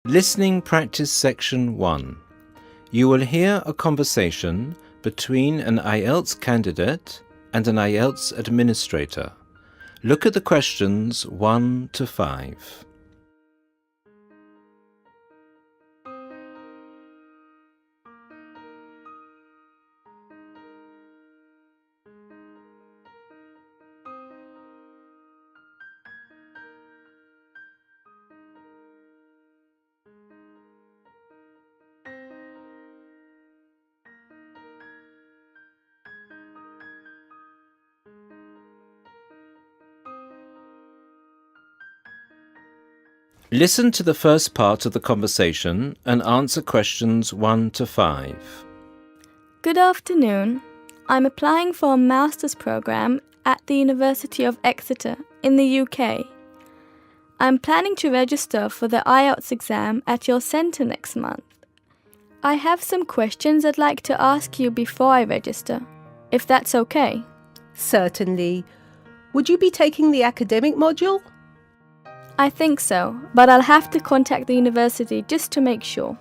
Listening Practice Section 1. You will hear a conversation between an Ielts candidate and an Ielts administrator. Look at the questions 1 to 5. Listen to the first part of the conversation and answer questions 1 to 5. Good afternoon. I'm applying for a master's program at the University of Exeter in the UK. I'm planning to register for the Ielts exam at your centre next month. I have some questions I'd like to ask you before I register, if that's okay. Certainly. Would you be taking the academic module? I think so, but I'll have to contact the university just to make sure.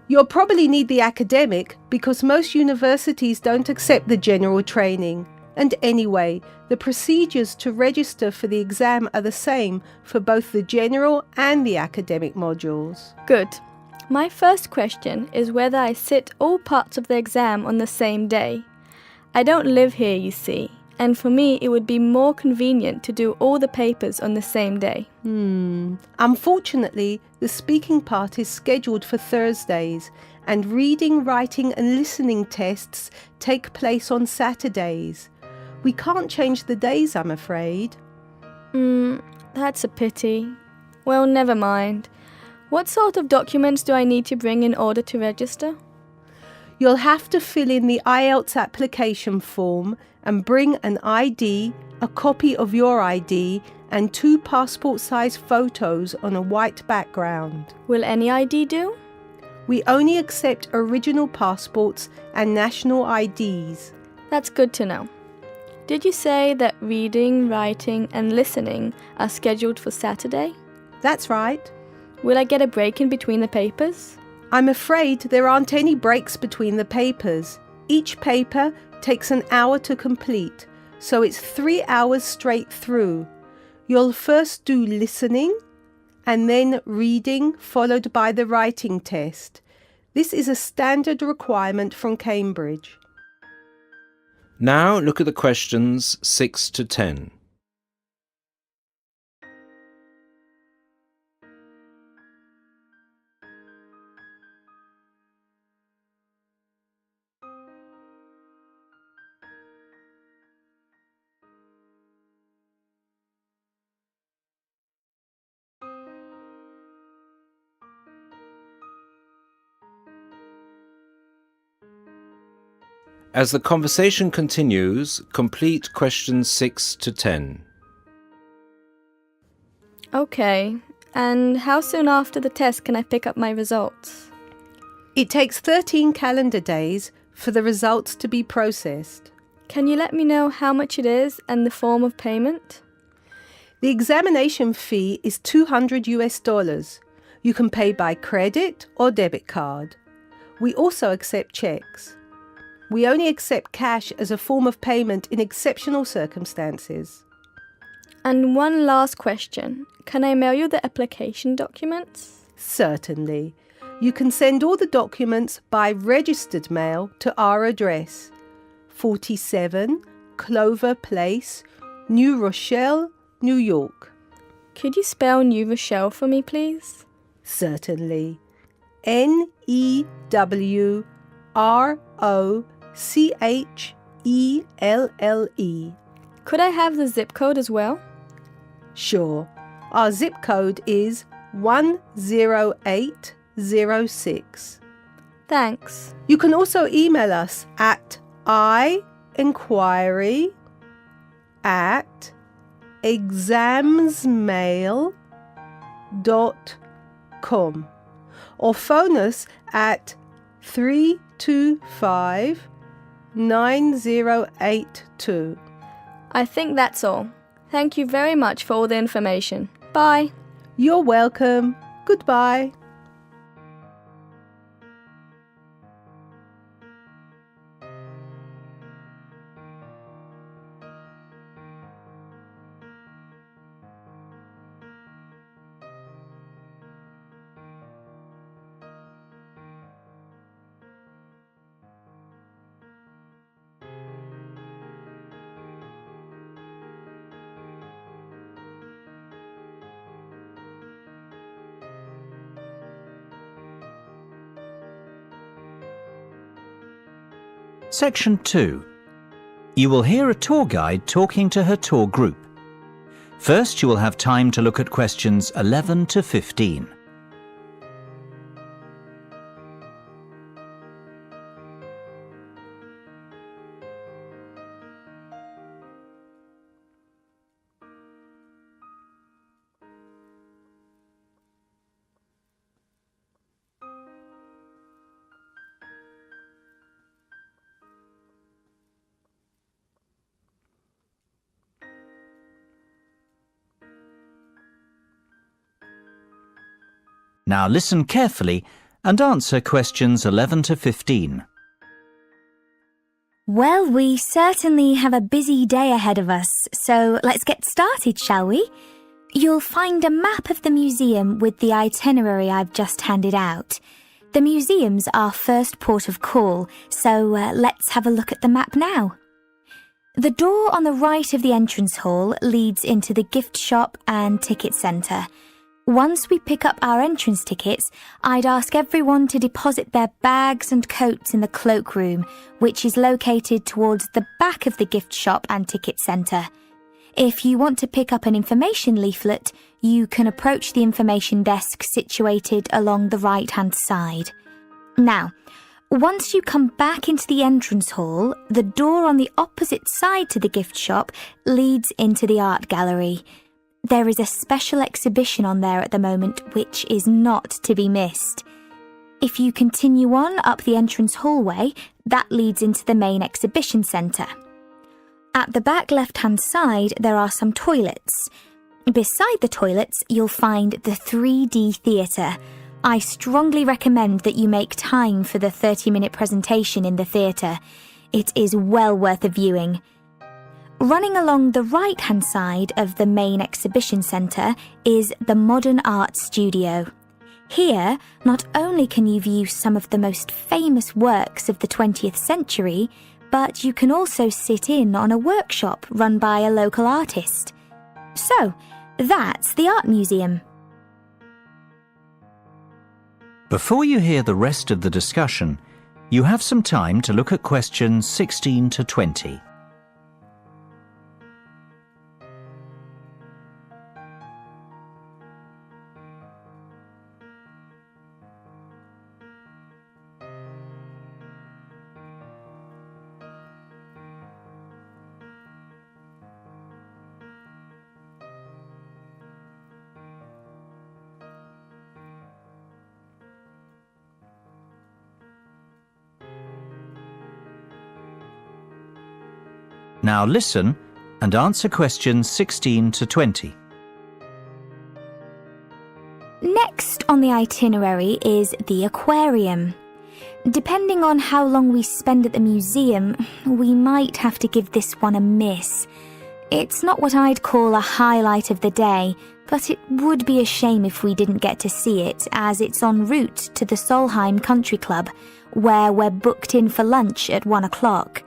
You'll probably need the academic because most universities don't accept the general training. And anyway, the procedures to register for the exam are the same for both the general and the academic modules. Good. My first question is whether I sit all parts of the exam on the same day. I don't live here, you see, and for me it would be more convenient to do all the papers on the same day. Unfortunately, the speaking part is scheduled for Thursdays, and reading, writing and listening tests take place on Saturdays. We can't change the days, I'm afraid. That's a pity. Well, never mind. What sort of documents do I need to bring in order to register? You'll have to fill in the Ielts application form and bring an ID, a copy of your ID, and 2 passport-size photos on a white background. Will any ID do? We only accept original passports and national IDs. That's good to know. Did you say that reading, writing and listening are scheduled for Saturday? That's right. Will I get a break in between the papers? I'm afraid there aren't any breaks between the papers. Each paper takes an hour to complete, so it's 3 hours straight through. You'll first do listening and then reading, followed by the writing test. This is a standard requirement from Cambridge. Now look at the questions 6 to 10. As the conversation continues, complete questions 6 to 10. Okay, and how soon after the test can I pick up my results? It takes 13 calendar days for the results to be processed. Can you let me know how much it is and the form of payment? The examination fee is $200. You can pay by credit or debit card. We also accept checks. We only accept cash as a form of payment in exceptional circumstances. And one last question. Can I mail you the application documents? Certainly. You can send all the documents by registered mail to our address, 47 Clover Place, New Rochelle, New York. Could you spell New Rochelle for me, please? Certainly. Newrochle. Could I have the zip code as well? Sure. Our zip code is 10806. Thanks. You can also email us at ienquiry@examsmail.com or phone us at 325-9082. I think that's all. Thank you very much for all the information. Bye. You're welcome. Goodbye. Section 2. You will hear a tour guide talking to her tour group. First, you will have time to look at questions 11 to 15. Now listen carefully and answer questions 11 to 15. Well, we certainly have a busy day ahead of us, so let's get started, shall we? You'll find a map of the museum with the itinerary I've just handed out. The museum's our first port of call, so let's have a look at the map now. The door on the right of the entrance hall leads into the gift shop and ticket centre. Once we pick up our entrance tickets, I'd ask everyone to deposit their bags and coats in the cloakroom, which is located towards the back of the gift shop and ticket centre. If you want to pick up an information leaflet, you can approach the information desk situated along the right-hand side. Now, once you come back into the entrance hall, the door on the opposite side to the gift shop leads into the art gallery. There is a special exhibition on there at the moment which is not to be missed. If you continue on up the entrance hallway, that leads into the main exhibition centre. At the back left-hand side, there are some toilets. Beside the toilets, you'll find the 3D theatre. I strongly recommend that you make time for the 30-minute presentation in the theatre. It is well worth a viewing. Running along the right-hand side of the main exhibition centre is the Modern Art Studio. Here, not only can you view some of the most famous works of the 20th century, but you can also sit in on a workshop run by a local artist. So, that's the art museum. Before you hear the rest of the discussion, you have some time to look at questions 16 to 20. Now listen and answer questions 16 to 20. Next on the itinerary is the aquarium. Depending on how long we spend at the museum, we might have to give this one a miss. It's not what I'd call a highlight of the day, but it would be a shame if we didn't get to see it, as it's en route to the Solheim Country Club, where we're booked in for lunch at 1 o'clock.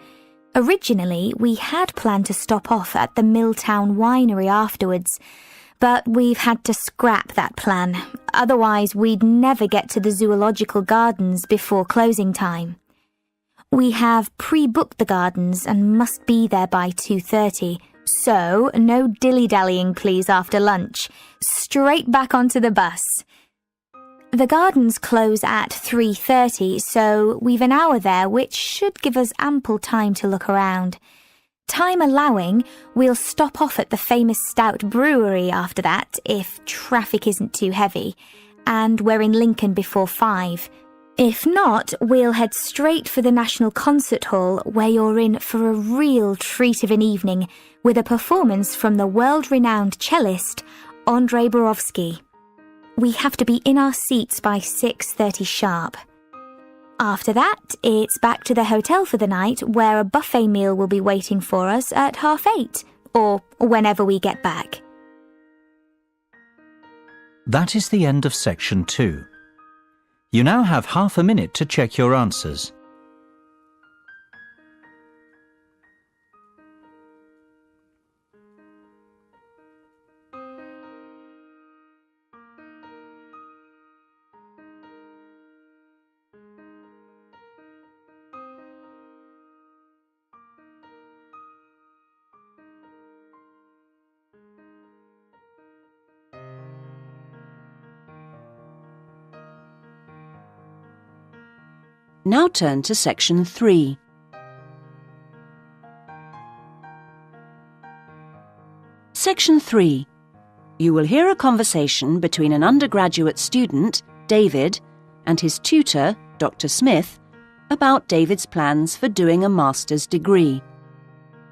Originally, we had planned to stop off at the Milltown Winery afterwards, but we've had to scrap that plan. Otherwise, we'd never get to the Zoological Gardens before closing time. We have pre-booked the gardens and must be there by 2:30, so no dilly-dallying please after lunch. Straight back onto the bus. The gardens close at 3:30, so we've an hour there, which should give us ample time to look around. Time allowing, we'll stop off at the famous Stout Brewery after that, if traffic isn't too heavy, and we're in Lincoln before 5. If not, we'll head straight for the National Concert Hall, where you're in for a real treat of an evening, with a performance from the world-renowned cellist, Andrei Borovsky. We have to be in our seats by 6:30 sharp. After that, it's back to the hotel for the night, where a buffet meal will be waiting for us at 8:30, or whenever we get back. That is the end of section 2. You now have half a minute to check your answers. Now turn to Section 3. Section 3. You will hear a conversation between an undergraduate student, David, and his tutor, Dr. Smith, about David's plans for doing a master's degree.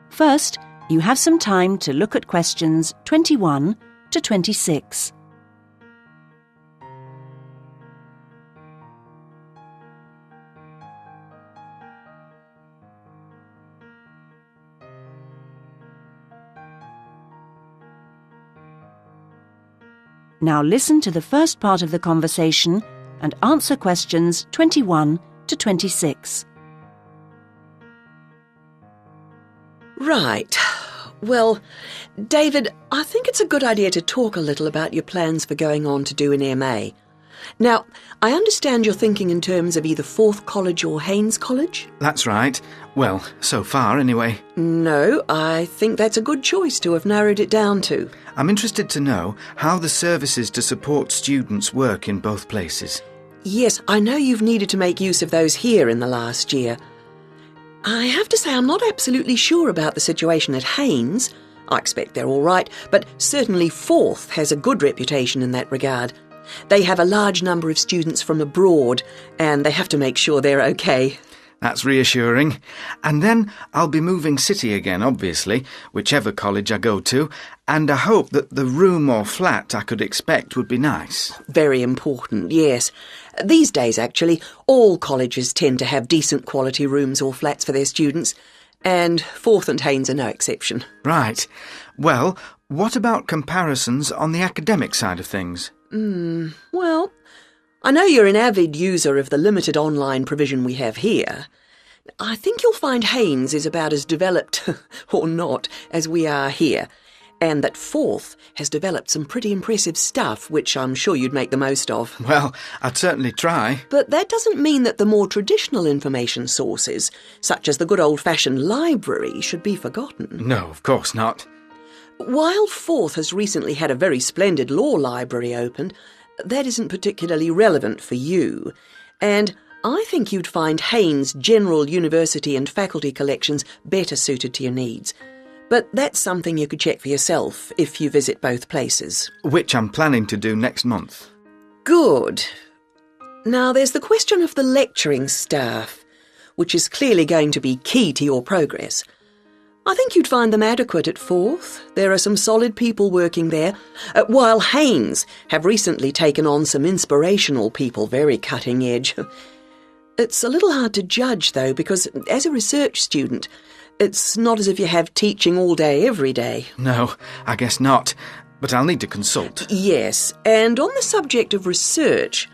First, you have some time to look at questions 21 to 26. Now listen to the first part of the conversation and answer questions 21 to 26. Right. Well, David, I think it's a good idea to talk a little about your plans for going on to do an MA. Now, I understand you're thinking in terms of either Forth College or Haynes College? That's right. Well, so far anyway. No, I think that's a good choice to have narrowed it down to. I'm interested to know how the services to support students work in both places. Yes, I know you've needed to make use of those here in the last year. I have to say I'm not absolutely sure about the situation at Haynes. I expect they're all right, but certainly Forth has a good reputation in that regard. They have a large number of students from abroad, and they have to make sure they're okay. That's reassuring. And then I'll be moving city again, obviously, whichever college I go to, and I hope that the room or flat I could expect would be nice. Very important, yes. These days, actually, all colleges tend to have decent quality rooms or flats for their students, and Forth and Haynes are no exception. Right. Well, what about comparisons on the academic side of things? Well, I know you're an avid user of the limited online provision we have here. I think you'll find Haynes is about as developed, or not, as we are here, and that Forth has developed some pretty impressive stuff, which I'm sure you'd make the most of. Well, I'd certainly try. But that doesn't mean that the more traditional information sources, such as the good old-fashioned library, should be forgotten. No, of course not. While Forth has recently had a very splendid law library opened, that isn't particularly relevant for you, and I think you'd find Haynes' general university and faculty collections better suited to your needs. But that's something you could check for yourself if you visit both places. Which I'm planning to do next month. Good. Now there's the question of the lecturing staff, which is clearly going to be key to your progress. I think you'd find them adequate at Forth. There are some solid people working there, while Haynes have recently taken on some inspirational people, very cutting edge. It's a little hard to judge, though, because as a research student, it's not as if you have teaching all day, every day. No, I guess not. But I'll need to consult. Yes, and on the subject of research,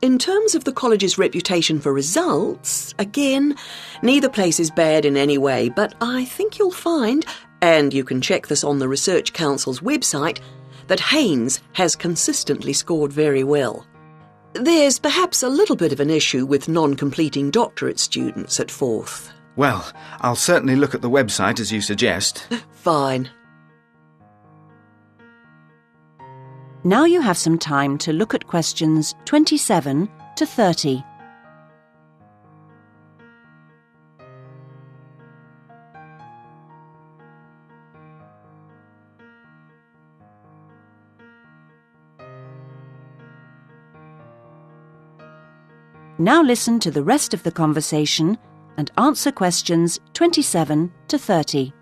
in terms of the college's reputation for results, again, neither place is bad in any way, but I think you'll find, and you can check this on the Research Council's website, that Haynes has consistently scored very well. There's perhaps a little bit of an issue with non-completing doctorate students at Forth. Well, I'll certainly look at the website as you suggest. Fine. Now you have some time to look at questions 27 to 30. Now listen to the rest of the conversation and answer questions 27 to 30.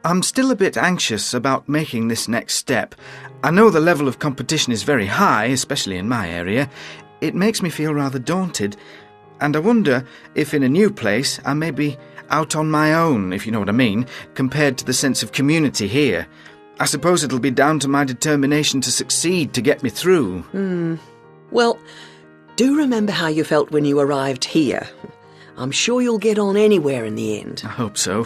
I'm still a bit anxious about making this next step. I know the level of competition is very high, especially in my area. It makes me feel rather daunted, and I wonder if in a new place I may be out on my own, if you know what I mean, compared to the sense of community here. I suppose it'll be down to my determination to succeed to get me through. Well, do remember how you felt when you arrived here. I'm sure you'll get on anywhere in the end. I hope so.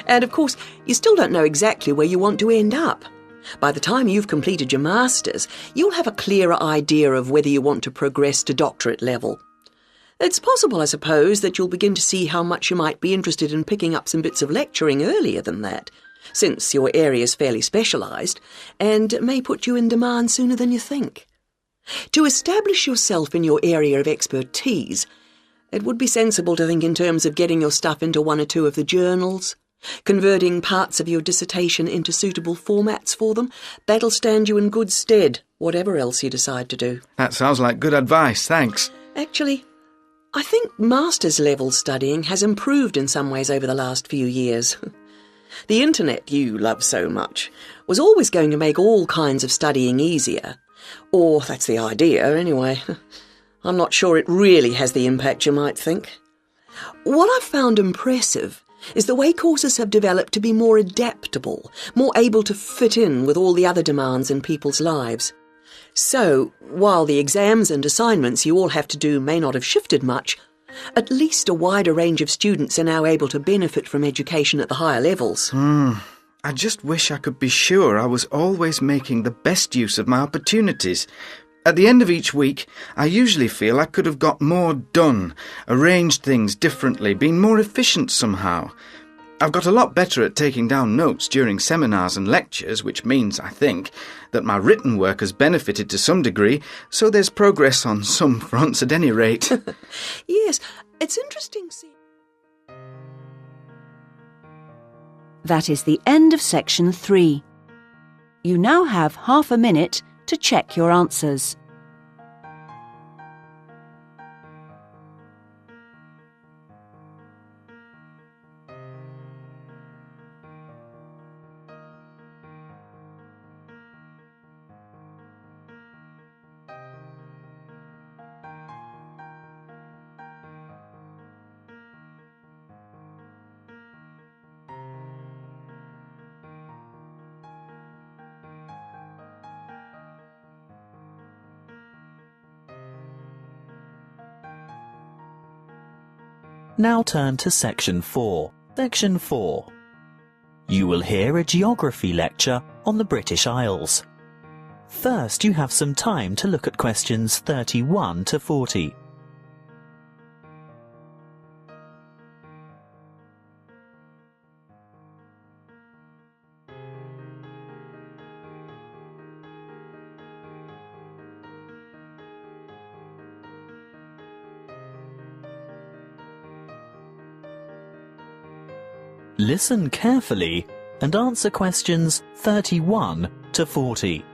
And of course, you still don't know exactly where you want to end up. By the time you've completed your master's, you'll have a clearer idea of whether you want to progress to doctorate level. It's possible, I suppose, that you'll begin to see how much you might be interested in picking up some bits of lecturing earlier than that, since your area's fairly specialised, and it may put you in demand sooner than you think. To establish yourself in your area of expertise, it would be sensible to think in terms of getting your stuff into one or two of the journals, converting parts of your dissertation into suitable formats for them. That'll stand you in good stead, whatever else you decide to do. That sounds like good advice, thanks. Actually, I think master's level studying has improved in some ways over the last few years. The internet you love so much was always going to make all kinds of studying easier. Or that's the idea, anyway. I'm not sure it really has the impact you might think. What I've found impressive is the way courses have developed to be more adaptable, more able to fit in with all the other demands in people's lives. So, while the exams and assignments you all have to do may not have shifted much, at least a wider range of students are now able to benefit from education at the higher levels. I just wish I could be sure I was always making the best use of my opportunities. At the end of each week, I usually feel I could have got more done, arranged things differently, been more efficient somehow. I've got a lot better at taking down notes during seminars and lectures, which means, I think, that my written work has benefited to some degree, so there's progress on some fronts at any rate. Yes, it's interesting seeing... That is the end of section 3. You now have half a minute to check your answers. Now turn to Section 4. Section 4. You will hear a geography lecture on the British Isles. First, you have some time to look at questions 31 to 40. Listen carefully and answer questions 31 to 40.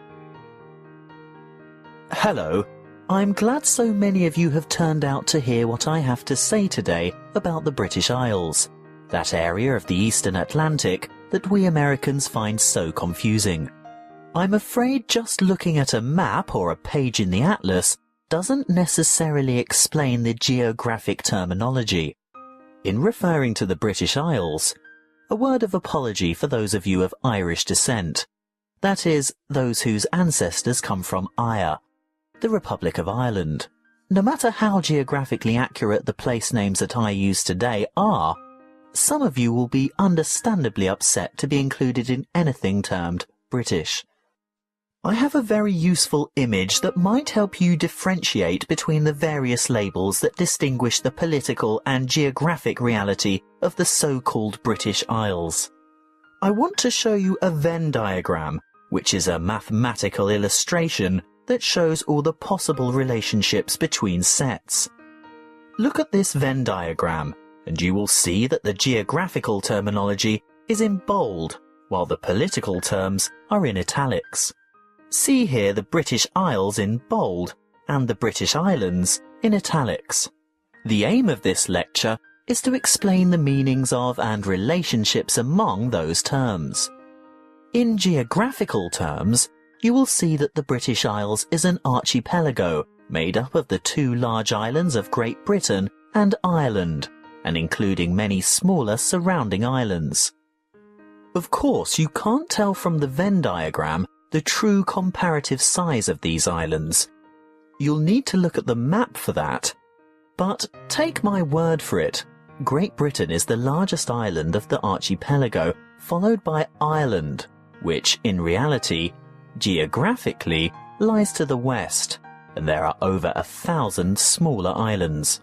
Hello, I'm glad so many of you have turned out to hear what I have to say today about the British Isles, that area of the Eastern Atlantic that we Americans find so confusing. I'm afraid just looking at a map or a page in the atlas doesn't necessarily explain the geographic terminology. In referring to the British Isles, a word of apology for those of you of Irish descent, that is, those whose ancestors come from Eire, the Republic of Ireland. No matter how geographically accurate the place names that I use today are, some of you will be understandably upset to be included in anything termed British. I have a very useful image that might help you differentiate between the various labels that distinguish the political and geographic reality of the so-called British Isles. I want to show you a Venn diagram, which is a mathematical illustration that shows all the possible relationships between sets. Look at this Venn diagram, and you will see that the geographical terminology is in bold, while the political terms are in italics. See here the British Isles in bold and the British Islands in italics. The aim of this lecture is to explain the meanings of and relationships among those terms. In geographical terms, you will see that the British Isles is an archipelago made up of the two large islands of Great Britain and Ireland, and including many smaller surrounding islands. Of course, you can't tell from the Venn diagram the true comparative size of these islands. You'll need to look at the map for that. But take my word for it, Great Britain is the largest island of the archipelago, followed by Ireland, which in reality, geographically, lies to the west, and there are over 1,000 smaller islands.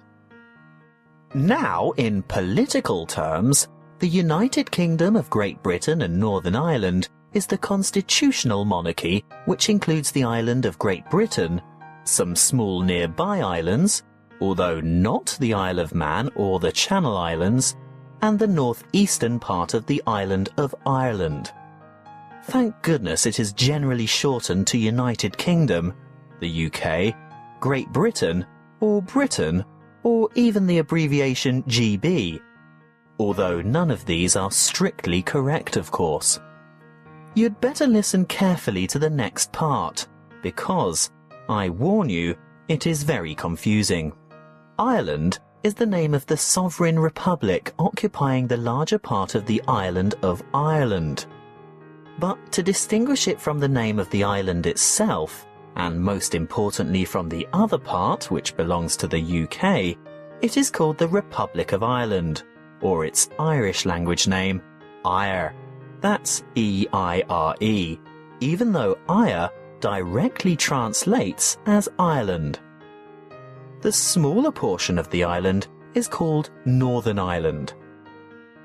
Now, in political terms, the United Kingdom of Great Britain and Northern Ireland is the constitutional monarchy which includes the island of Great Britain some small nearby islands, although not the Isle of Man or the Channel Islands, and the northeastern part of the island of Ireland. Thank goodness it is generally shortened to United Kingdom, the UK, Great Britain, or even the abbreviation GB, although none of these are strictly correct, of course. You'd better listen carefully to the next part, because, I warn you, it is very confusing. Ireland is the name of the sovereign republic occupying the larger part of the island of Ireland. But to distinguish it from the name of the island itself, and most importantly from the other part, which belongs to the UK, it is called the Republic of Ireland, or its Irish language name, Eire. That's E-I-R-E, even though Eire directly translates as Ireland. The smaller portion of the island is called Northern Ireland.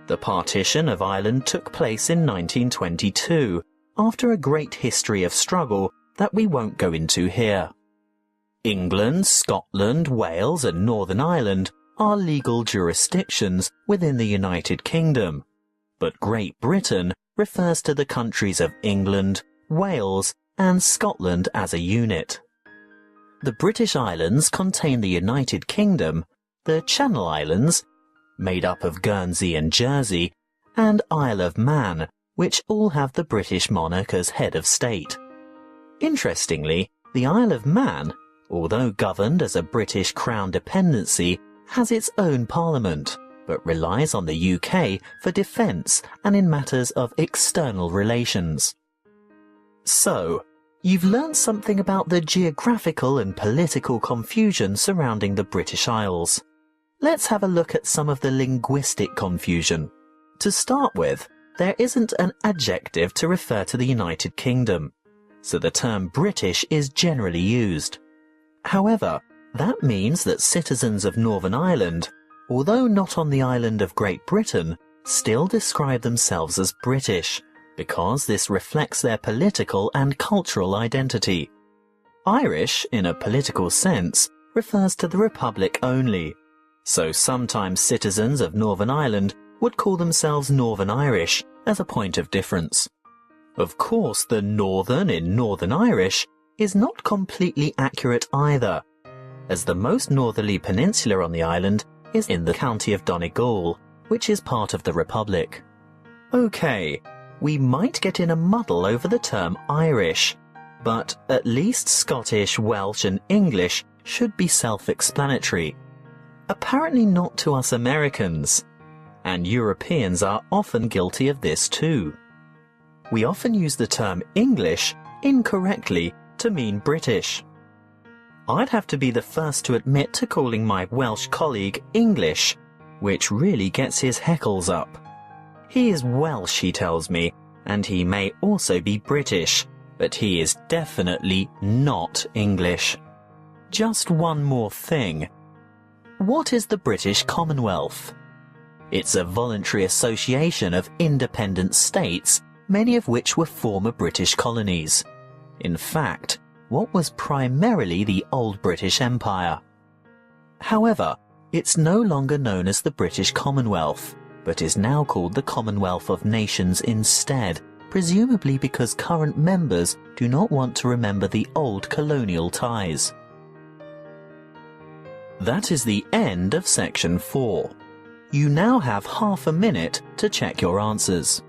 The partition of Ireland took place in 1922, after a great history of struggle that we won't go into here. England, Scotland, Wales and Northern Ireland are legal jurisdictions within the United Kingdom, but Great Britain refers to the countries of England, Wales and Scotland as a unit. The British Islands contain the United Kingdom, the Channel Islands, made up of Guernsey and Jersey, and Isle of Man, which all have the British monarch as head of state. Interestingly, the Isle of Man, although governed as a British Crown dependency, has its own parliament, but relies on the UK for defence and in matters of external relations. So, you've learned something about the geographical and political confusion surrounding the British Isles. Let's have a look at some of the linguistic confusion. To start with, there isn't an adjective to refer to the United Kingdom, so the term British is generally used. However, that means that citizens of Northern Ireland, although not on the island of Great Britain, still describe themselves as British, because this reflects their political and cultural identity. Irish, in a political sense, refers to the Republic only, so sometimes citizens of Northern Ireland would call themselves Northern Irish as a point of difference. Of course, the Northern in Northern Irish is not completely accurate either, as the most northerly peninsula on the island is in the county of Donegal, which is part of the Republic. Okay, we might get in a muddle over the term Irish, but at least Scottish, Welsh and English should be self-explanatory. Apparently not to us Americans, and Europeans are often guilty of this too. We often use the term English incorrectly to mean British. I'd have to be the first to admit to calling my Welsh colleague English, which really gets his heckles up. He is Welsh, he tells me, and he may also be British, but he is definitely not English. Just one more thing. What is the British Commonwealth? It's a voluntary association of independent states, many of which were former British colonies. In fact, what was primarily the old British Empire. However, it's no longer known as the British Commonwealth, but is now called the Commonwealth of Nations instead, presumably because current members do not want to remember the old colonial ties. That is the end of section 4. You now have half a minute to check your answers.